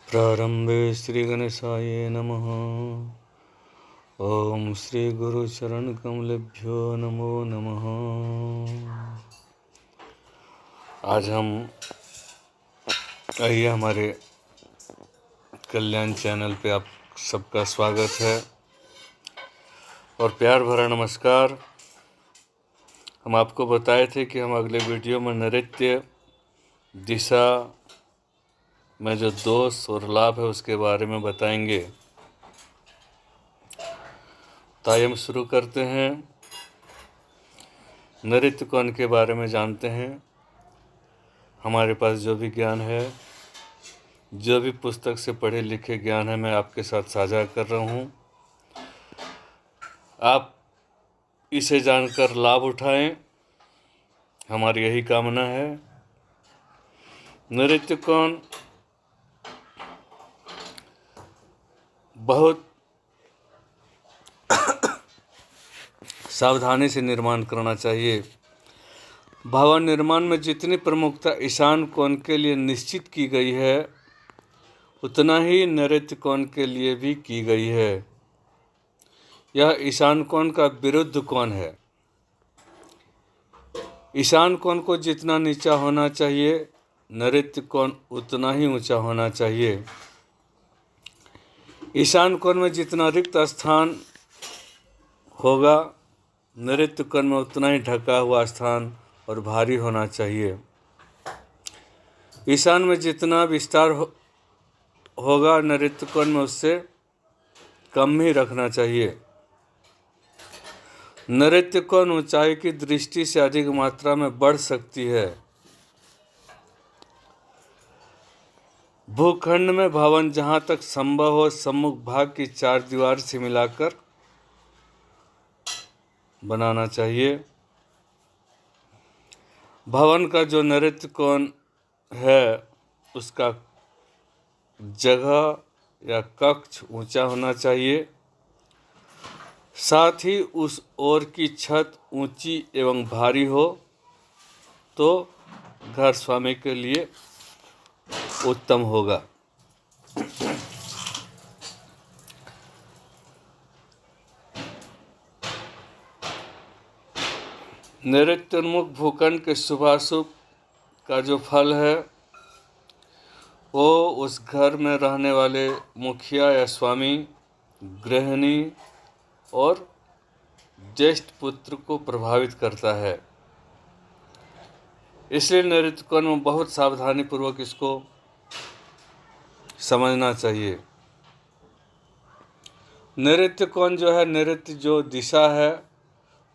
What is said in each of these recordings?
प्रारंभे श्रीगणेशाय नमः। ओम श्री गुरुचरणकमलेभ्यो नमो नमः। आज हम आइए हमारे कल्याण चैनल पे आप सबका स्वागत है और प्यार भरा नमस्कार। हम आपको बताए थे कि हम अगले वीडियो में नृत्य दिशा में जो दोष और लाभ है उसके बारे में बताएंगे। तो आइए हम शुरू करते हैं। नृत्य कौन के बारे में जानते हैं। हमारे पास जो भी ज्ञान है, जो भी पुस्तक से पढ़े लिखे ज्ञान है, मैं आपके साथ साझा कर रहा हूँ। आप इसे जानकर लाभ उठाएं, हमारी यही कामना है। नृत्य कौन बहुत सावधानी से निर्माण करना चाहिए। भवन निर्माण में जितनी प्रमुखता ईशान कोण के लिए निश्चित की गई है, उतना ही नैऋत्य कोण के लिए भी की गई है। यह ईशान कोण का विरुद्ध कोण है। ईशान कोण को जितना नीचा होना चाहिए, नैऋत्य कोण उतना ही ऊंचा होना चाहिए। ईशान कोण में जितना रिक्त स्थान होगा, नैऋत्य कोण में उतना ही ढका हुआ स्थान और भारी होना चाहिए। ईशान में जितना विस्तार होगा, नैऋत्य कोण में उससे कम ही रखना चाहिए। नैऋत्य कोण ऊंचाई की दृष्टि से अधिक मात्रा में बढ़ सकती है। भूखंड में भवन जहां तक संभव हो सम्मुख भाग की चार दीवार से मिलाकर बनाना चाहिए। भवन का जो नैऋत्य कोण है, उसका जगह या कक्ष ऊंचा होना चाहिए। साथ ही उस ओर की छत ऊंची एवं भारी हो तो घर स्वामी के लिए उत्तम होगा। नैऋत्योन्मुख भूखंड के शुभाशुभ का जो फल है, वो उस घर में रहने वाले मुखिया या स्वामी, गृहिणी और ज्येष्ठ पुत्र को प्रभावित करता है। इसलिए नैऋत्य कोण में बहुत सावधानी पूर्वक इसको समझना चाहिए। नैऋत्य कोण जो है, नैऋत्य जो दिशा है,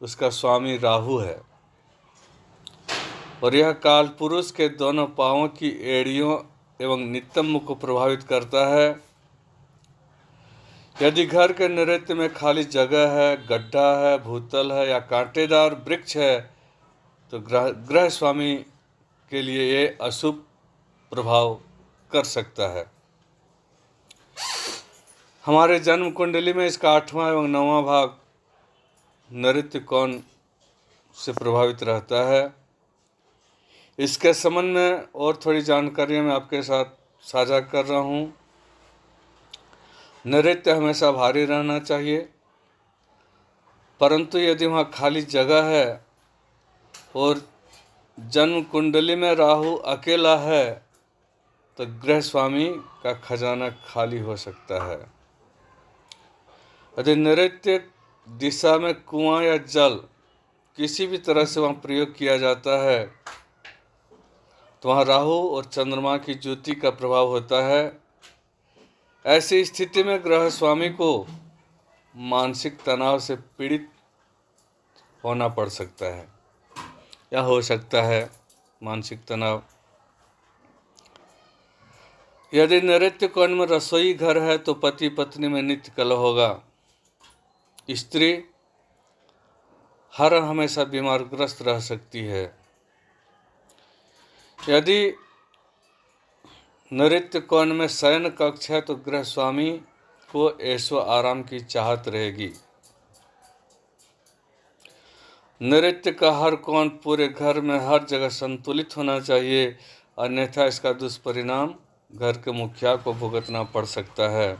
उसका स्वामी राहु है और यह काल पुरुष के दोनों पांवों की एड़ियों एवं नितंब को प्रभावित करता है। यदि घर के नैऋत्य में खाली जगह है, गड्ढा है, भूतल है या कांटेदार वृक्ष है, तो ग्रह स्वामी के लिए ये अशुभ प्रभाव कर सकता है। हमारे जन्म कुंडली में इसका 8वां एवं 9वां भाग नैऋत्य कोण से प्रभावित रहता है। इसके संबंध में और थोड़ी जानकारी मैं आपके साथ साझा कर रहा हूँ। नैऋत्य हमेशा भारी रहना चाहिए, परंतु यदि वहाँ खाली जगह है और जन्म कुंडली में राहु अकेला है, तो गृह स्वामी का खजाना खाली हो सकता है। यदि नैऋत्य दिशा में कुआं या जल किसी भी तरह से वहाँ प्रयोग किया जाता है, तो वहाँ राहु और चंद्रमा की ज्योति का प्रभाव होता है। ऐसी स्थिति में ग्रह स्वामी को मानसिक तनाव से पीड़ित होना पड़ सकता है या हो सकता है मानसिक तनाव। यदि नैऋत्य कोण में रसोई घर है, तो पति पत्नी में नित्य कलह होगा। स्त्री हर हमेशा बीमारग्रस्त रह सकती है। यदि नैऋत्य कोण में शयन कक्ष है, तो गृह स्वामी को ऐशो आराम की चाहत रहेगी। नैऋत्य का हर कोण पूरे घर में हर जगह संतुलित होना चाहिए, अन्यथा इसका दुष्परिणाम घर के मुखिया को भुगतना पड़ सकता है।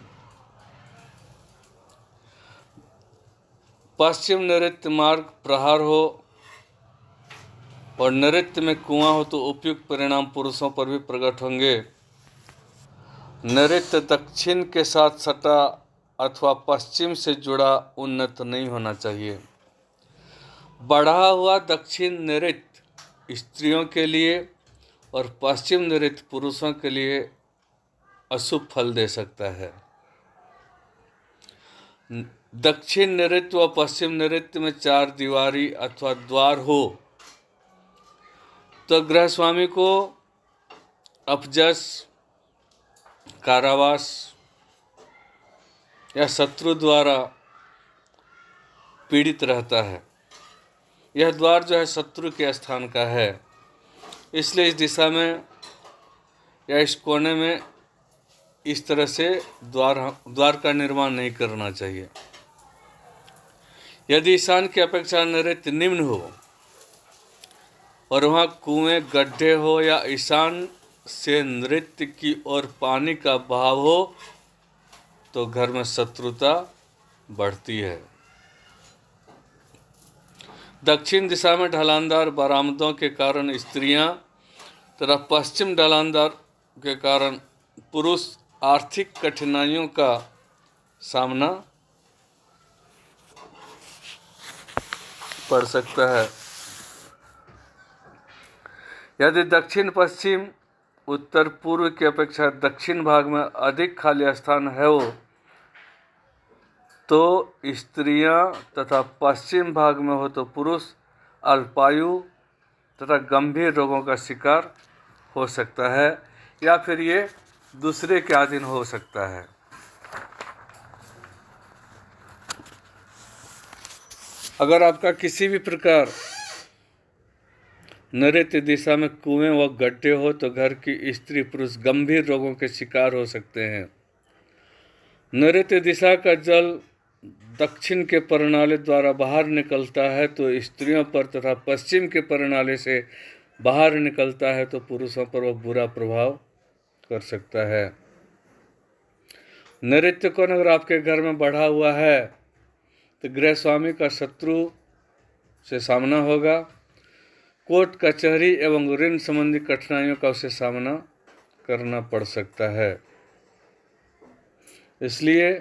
पश्चिम नैऋत्य मार्ग प्रहार हो और नैऋत्य में कुआं हो तो उपयुक्त परिणाम पुरुषों पर भी प्रकट होंगे। नैऋत्य दक्षिण के साथ सटा अथवा पश्चिम से जुड़ा उन्नत नहीं होना चाहिए। बढ़ा हुआ दक्षिण नैऋत्य स्त्रियों के लिए और पश्चिम नैऋत्य पुरुषों के लिए अशुभ फल दे सकता है। दक्षिण नैऋत्य व पश्चिम नैऋत्य में चार दीवारी अथवा द्वार हो तो गृह स्वामी को अपजस, कारावास या शत्रु द्वारा पीड़ित रहता है। यह द्वार जो है शत्रु के स्थान का है, इसलिए इस दिशा में या इस कोने में इस तरह से द्वार का निर्माण नहीं करना चाहिए। यदि ईशान की अपेक्षा नैऋत्य निम्न हो और वहाँ कुएं, गड्ढे हो या ईशान से नैऋत्य की ओर पानी का बहाव हो तो घर में शत्रुता बढ़ती है। दक्षिण दिशा में ढलानदार बरामदों के कारण स्त्रियां तथा पश्चिम ढलानदार के कारण पुरुष आर्थिक कठिनाइयों का सामना पड़ सकता है। यदि दक्षिण पश्चिम उत्तर पूर्व की अपेक्षा दक्षिण भाग में अधिक खाली स्थान है हो तो स्त्रियां तथा पश्चिम भाग में हो तो पुरुष अल्पायु तथा गंभीर रोगों का शिकार हो सकता है या फिर ये दूसरे के अधीन हो सकता है। अगर आपका किसी भी प्रकार नैऋत्य दिशा में कुएं व गड्ढे हो तो घर की स्त्री पुरुष गंभीर रोगों के शिकार हो सकते हैं। नैऋत्य दिशा का जल दक्षिण के प्रणाली द्वारा बाहर निकलता है तो स्त्रियों पर तथा पश्चिम के प्रणाली से बाहर निकलता है तो पुरुषों पर वह बुरा प्रभाव कर सकता है। नैऋत्य कोण अगर आपके घर में बढ़ा हुआ है तो गृह स्वामी का शत्रु से सामना होगा। कोर्ट कचहरी एवं ऋण संबंधी कठिनाइयों का उसे सामना करना पड़ सकता है। इसलिए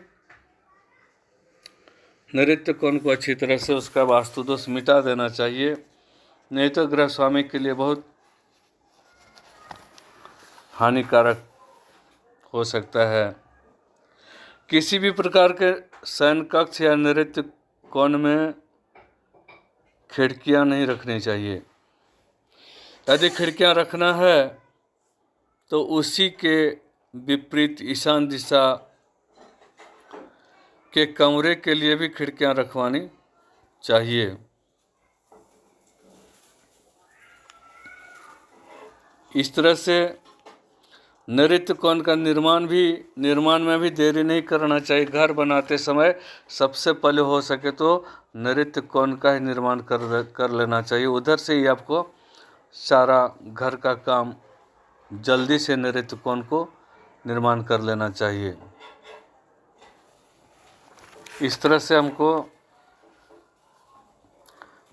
नैऋत्य कोण को अच्छी तरह से उसका वास्तु दोष मिटा देना चाहिए, नहीं तो गृह स्वामी के लिए बहुत हानिकारक हो सकता है। किसी भी प्रकार के शयन कक्ष या नैऋत्य कोण में खिड़कियां नहीं रखनी चाहिए। यदि खिड़कियां रखना है तो उसी के विपरीत ईशान दिशा के कमरे के लिए भी खिड़कियां रखवानी चाहिए। इस तरह से नैऋत्य कोण का निर्माण में भी देरी नहीं करना चाहिए। घर बनाते समय सबसे पहले हो सके तो नैऋत्य कोण का ही निर्माण कर लेना चाहिए। उधर से ही आपको सारा घर का काम जल्दी से नैऋत्य कोण को निर्माण कर लेना चाहिए। इस तरह से हमको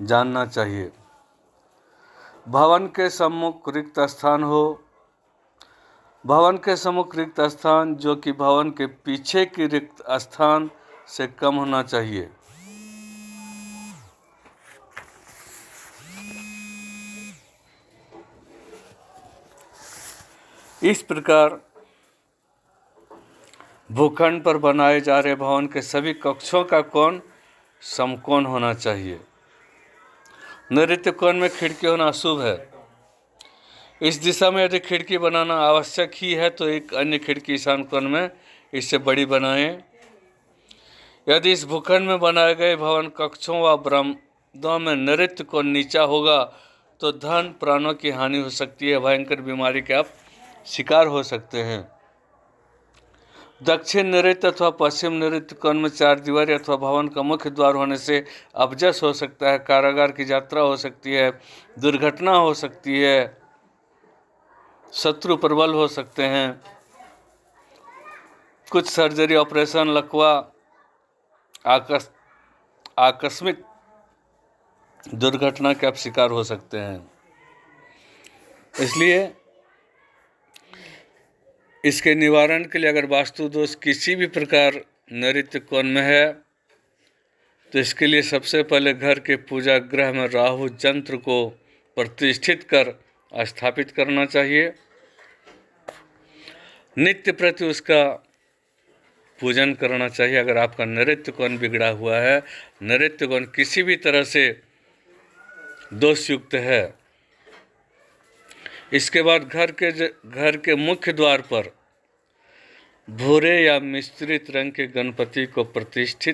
जानना चाहिए। भवन के सम्मुख रिक्त स्थान हो, भवन के सम्मुख रिक्त स्थान जो कि भवन के पीछे की रिक्त स्थान से कम होना चाहिए। इस प्रकार भूखंड पर बनाए जा रहे भवन के सभी कक्षों का कोण समकोण होना चाहिए। नैऋत्य कोण में खिड़की होना अशुभ है। इस दिशा में यदि खिड़की बनाना आवश्यक ही है तो एक अन्य खिड़की ईशान कोण में इससे बड़ी बनाएं। यदि इस भूखंड में बनाए गए भवन कक्षों व बरामदों में नैऋत्य कोण नीचा होगा तो धन प्राणों की हानि हो सकती है, भयंकर बीमारी के आप शिकार हो सकते हैं। दक्षिण नैऋत्य अथवा पश्चिम नैऋत्य कोण में चार दीवारी अथवा भवन का मुख्य द्वार होने से अपजस हो सकता है, कारागार की यात्रा हो सकती है, दुर्घटना हो सकती है, शत्रु प्रबल हो सकते हैं। कुछ सर्जरी, ऑपरेशन, लकवा, आकस्मिक दुर्घटना के आप शिकार हो सकते हैं। इसलिए इसके निवारण के लिए अगर वास्तु दोष किसी भी प्रकार नैऋत्य कोण में है तो इसके लिए सबसे पहले घर के पूजा गृह में राहु यंत्र को प्रतिष्ठित कर स्थापित करना चाहिए। नित्य प्रति उसका पूजन करना चाहिए। अगर आपका नैऋत्य कोण बिगड़ा हुआ है, नैऋत्य कोण किसी भी तरह से दोषयुक्त है, इसके बाद घर के मुख्य द्वार पर भूरे या मिश्रित रंग के गणपति को प्रतिष्ठित